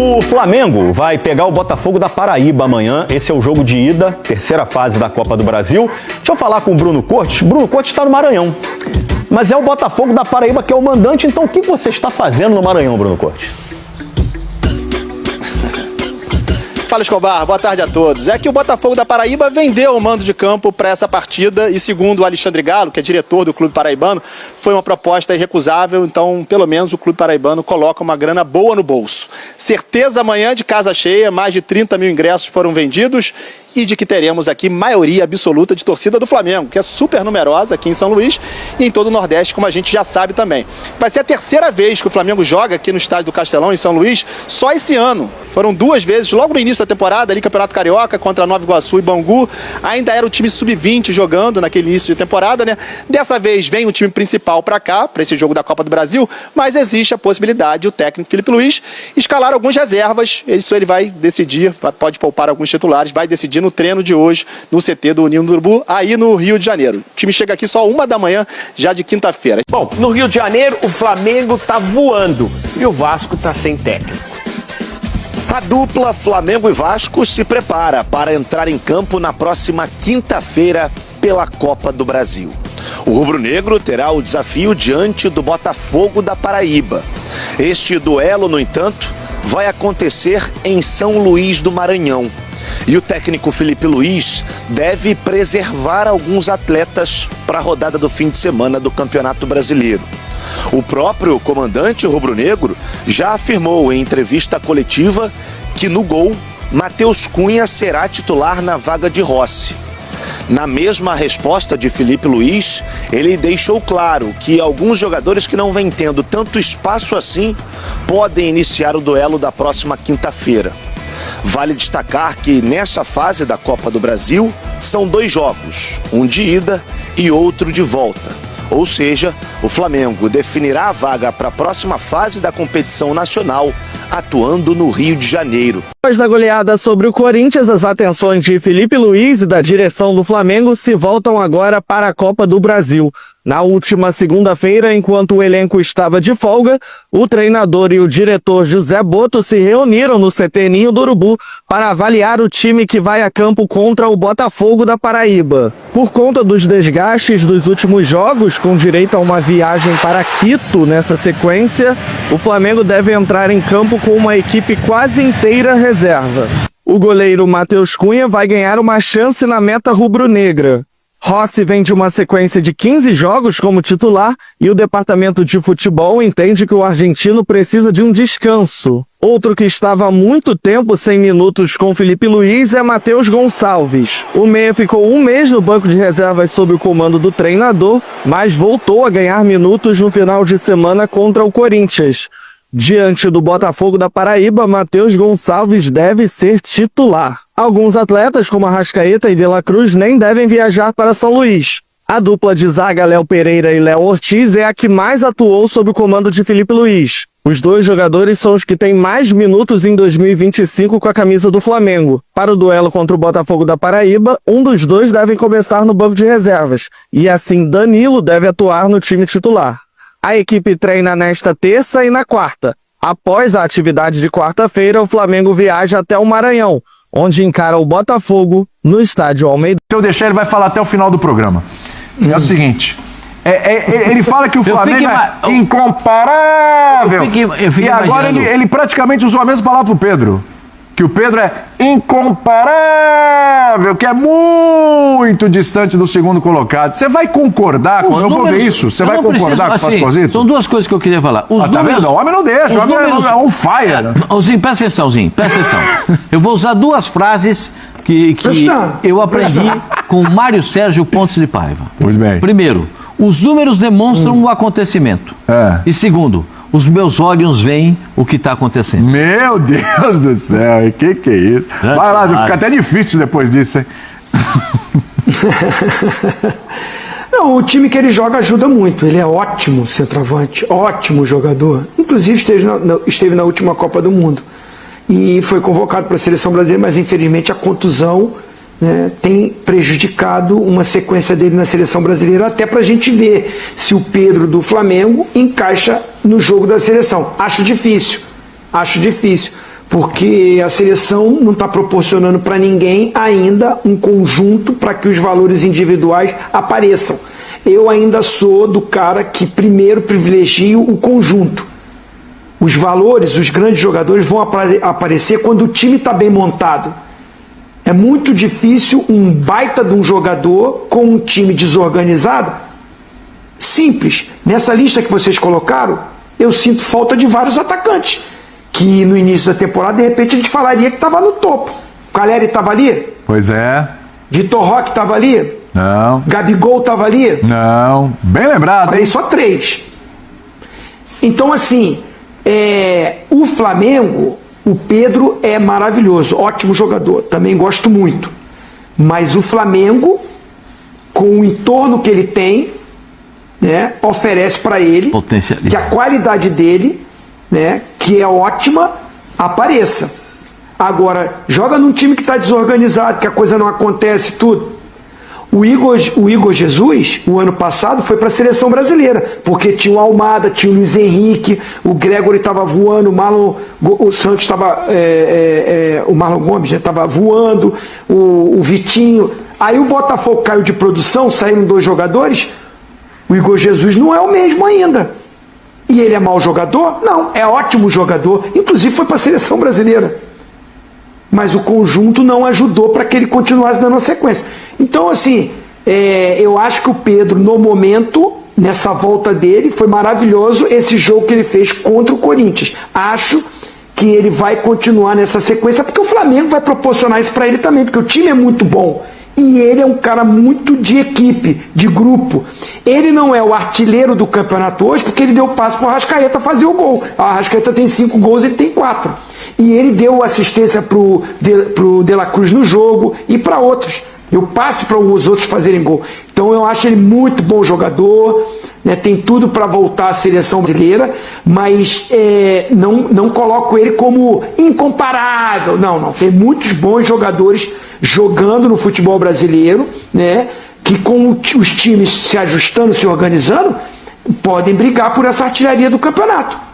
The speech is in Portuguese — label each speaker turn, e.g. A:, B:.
A: O Flamengo vai pegar o Botafogo da Paraíba amanhã. Esse é o jogo de ida, terceira fase da Copa do Brasil. Deixa eu falar com o Bruno Cortes. Bruno Cortes está no Maranhão. Mas é o Botafogo da Paraíba que é o mandante. Então o que você está fazendo no Maranhão, Bruno Cortes?
B: Fala, Escobar, boa tarde a todos. É que o Botafogo da Paraíba vendeu o mando de campo para essa partida e, segundo o Alexandre Galo, que é diretor do clube paraibano, foi uma proposta irrecusável, então pelo menos o clube paraibano coloca uma grana boa no bolso. Certeza amanhã de casa cheia, mais de 30 mil ingressos foram vendidos e de que teremos aqui maioria absoluta de torcida do Flamengo, que é super numerosa aqui em São Luís e em todo o Nordeste, como a gente já sabe também. Vai ser a terceira vez que o Flamengo joga aqui no estádio do Castelão, em São Luís, só esse ano. Foram duas vezes, logo no início da temporada, ali Campeonato Carioca, contra Nova Iguaçu e Bangu. Ainda era o time sub-20 jogando naquele início de temporada, né? Dessa vez vem o time principal para cá, para esse jogo da Copa do Brasil, mas existe a possibilidade, o técnico Felipe Luiz, escalar algumas reservas. Isso ele vai decidir, pode poupar alguns titulares, vai decidir no treino de hoje, no CT do Ninho do Urubu, aí no Rio de Janeiro. O time chega aqui só 1 da manhã, já de quinta-feira.
C: Bom, no Rio de Janeiro, o Flamengo tá voando e o Vasco tá sem técnico.
D: A dupla Flamengo e Vasco se prepara para entrar em campo na próxima quinta-feira pela Copa do Brasil. O rubro-negro terá o desafio diante do Botafogo da Paraíba. Este duelo, no entanto, vai acontecer em São Luís do Maranhão. E o técnico Felipe Luiz deve preservar alguns atletas para a rodada do fim de semana do Campeonato Brasileiro. O próprio comandante rubro-negro já afirmou em entrevista coletiva que no gol, Matheus Cunha será titular na vaga de Rossi. Na mesma resposta de Felipe Luiz, ele deixou claro que alguns jogadores que não vêm tendo tanto espaço assim podem iniciar o duelo da próxima quinta-feira. Vale destacar que nessa fase da Copa do Brasil são 2 jogos, um de ida e outro de volta. Ou seja, o Flamengo definirá a vaga para a próxima fase da competição nacional, atuando no Rio de Janeiro.
E: Depois da goleada sobre o Corinthians, as atenções de Felipe Luiz e da direção do Flamengo se voltam agora para a Copa do Brasil. Na última segunda-feira, enquanto o elenco estava de folga, o treinador e o diretor José Boto se reuniram no CT Ninho do Urubu para avaliar o time que vai a campo contra o Botafogo da Paraíba. Por conta dos desgastes dos últimos jogos, com direito a uma viagem para Quito nessa sequência, o Flamengo deve entrar em campo com uma equipe quase inteira reserva. O goleiro Matheus Cunha vai ganhar uma chance na meta rubro-negra. Rossi vem de uma sequência de 15 jogos como titular e o departamento de futebol entende que o argentino precisa de um descanso. Outro que estava há muito tempo sem minutos com Felipe Luiz é Matheus Gonçalves. O meia ficou 1 mês no banco de reservas sob o comando do treinador, mas voltou a ganhar minutos no final de semana contra o Corinthians. Diante do Botafogo da Paraíba, Matheus Gonçalves deve ser titular. Alguns atletas, como Arrascaeta e De La Cruz, nem devem viajar para São Luís. A dupla de zaga Léo Pereira e Léo Ortiz é a que mais atuou sob o comando de Felipe Luiz. Os 2 jogadores são os que têm mais minutos em 2025 com a camisa do Flamengo. Para o duelo contra o Botafogo da Paraíba, um dos 2 deve começar no banco de reservas, e assim Danilo deve atuar no time titular. A equipe treina nesta terça e na quarta. Após a atividade de quarta-feira, o Flamengo viaja até o Maranhão, onde encara o Botafogo no estádio Almeida.
F: Se eu deixar, ele vai falar até o final do programa. É o seguinte, ele fala que o Flamengo é incomparável. E agora ele praticamente usou a mesma palavra pro Pedro. Que o Pedro é incomparável, que é muito distante do segundo colocado. Você vai concordar com... Eu vou ver isso. Você vai concordar com o Pascozito?
G: São 2 coisas que eu queria falar. Os
F: números, tá vendo? O homem não deixa, o homem é on fire.
G: Zinho, presta atenção, Zinho, presta atenção. Eu vou usar 2 frases que eu aprendi com o Mário Sérgio Pontes de Paiva.
F: Pois bem.
G: Primeiro, os números demonstram o acontecimento. E segundo, os meus olhos veem o que está acontecendo.
F: Meu Deus do céu, que é isso? Vai lá, fica até difícil depois disso, hein?
H: Não, o time que ele joga ajuda muito. Ele é ótimo centroavante, ótimo jogador. Inclusive esteve na última Copa do Mundo. E foi convocado para a Seleção Brasileira, mas infelizmente a contusão, né, tem prejudicado uma sequência dele na Seleção Brasileira, até para a gente ver se o Pedro do Flamengo encaixa no jogo da seleção. Acho difícil, porque a seleção não está proporcionando para ninguém ainda um conjunto para que os valores individuais apareçam. Eu ainda sou do cara que primeiro privilegio o conjunto. Os valores, os grandes jogadores vão aparecer quando o time está bem montado. É muito difícil um baita de um jogador com um time desorganizado. Simples. Nessa lista que vocês colocaram, eu sinto falta de vários atacantes, que no início da temporada, de repente, a gente falaria que estava no topo. Caleri estava ali?
F: Pois é.
H: Vitor Roque estava ali?
F: Não.
H: Gabigol estava ali?
F: Não. Bem lembrado.
H: Falei só 3. Então, assim, o Flamengo, o Pedro é maravilhoso, ótimo jogador, também gosto muito. Mas o Flamengo, com o entorno que ele tem, né, oferece para ele que a qualidade dele, né, que é ótima, apareça. Agora, joga num time que está desorganizado, que a coisa não acontece, tudo. O Igor Jesus, o ano passado, foi para a seleção brasileira, porque tinha o Almada, tinha o Luiz Henrique, o Gregory estava voando, o Santos estava, o Marlon Gomes estava voando, o Vitinho. Aí o Botafogo caiu de produção, saíram 2 jogadores. O Igor Jesus não é o mesmo ainda. E ele é mau jogador? Não, é ótimo jogador. Inclusive foi para a seleção brasileira. Mas o conjunto não ajudou para que ele continuasse dando a sequência. Então, assim, eu acho que o Pedro, no momento, nessa volta dele, foi maravilhoso esse jogo que ele fez contra o Corinthians. Acho que ele vai continuar nessa sequência, porque o Flamengo vai proporcionar isso para ele também, porque o time é muito bom. E ele é um cara muito de equipe, de grupo. Ele não é o artilheiro do campeonato hoje, porque ele deu passe para o Arrascaeta fazer o gol. O Arrascaeta tem 5 gols, ele tem 4. E ele deu assistência pro De La Cruz no jogo e para outros. Deu passe para os outros fazerem gol. Então eu acho ele muito bom jogador, né, tem tudo para voltar à seleção brasileira, mas não coloco ele como incomparável. Não. Tem muitos bons jogadores jogando no futebol brasileiro, né, que com os times se ajustando, se organizando, podem brigar por essa artilharia do campeonato.